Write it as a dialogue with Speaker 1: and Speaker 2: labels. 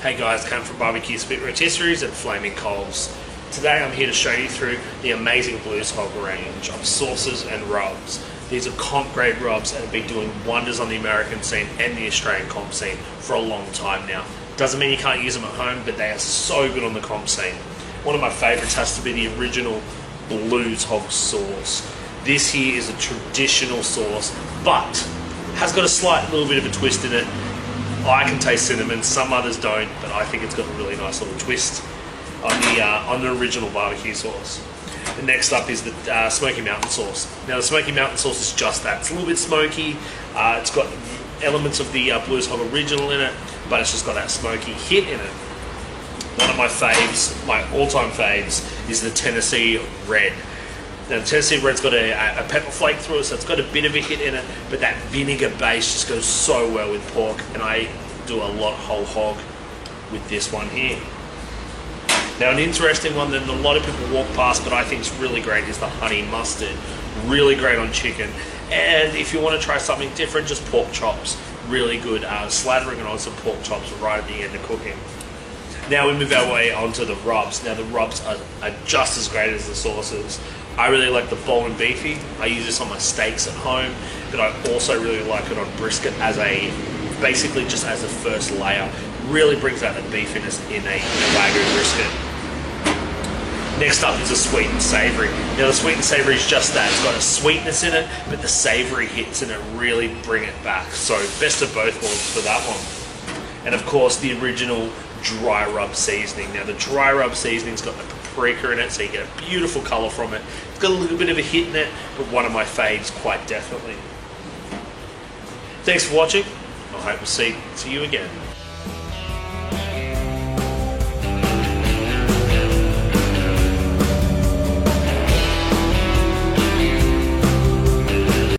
Speaker 1: Hey guys, Cam from Barbecue Spit Rotisseries and Flaming Coals. Today I'm here to show you through the amazing Blues Hog range of sauces and rubs. These are comp grade rubs and have been doing wonders on the American scene and the Australian comp scene for a long time now. Doesn't mean you can't use them at home, but they are so good on the comp scene. One of my favourites has to be the original Blues Hog sauce. This here is a traditional sauce, but has got a slight little bit of a twist in it. I can taste cinnamon, some others don't, but I think it's got a really nice little twist on the original barbecue sauce. And next up is the Smoky Mountain sauce. Now the Smoky Mountain sauce is just that. It's a little bit smoky, it's got elements of the Blues Hog original in it, but it's just got that smoky hit in it. One of my faves, my all-time faves, is the Tennessee Red. Now the Tennessee Red's got a pepper flake through it, so it's got a bit of a hit in it, but that vinegar base just goes so well with pork, and I do a lot whole hog with this one here. Now an interesting one that a lot of people walk past, but I think is really great, is the honey mustard. Really great on chicken. And if you want to try something different, just pork chops. Really good, slathering it on some pork chops right at the end of cooking. Now we move our way onto the rubs. Now the rubs are just as great as the sauces. I really like the bone and beefy. I use this on my steaks at home, but I also really like it on brisket as basically just as a first layer. Really brings out the beefiness in a Wagyu brisket. Next up is the sweet and savoury. Now the sweet and savoury is just that. It's got a sweetness in it, but the savoury hits in it really bring it back. So best of both worlds for that one. And of course the original dry rub seasoning. Now the dry rub seasoning's got the paprika in it, so you get a beautiful colour from it. It's got a little bit of a hit in it, but one of my faves quite definitely. Thanks for watching. I hope to see you again.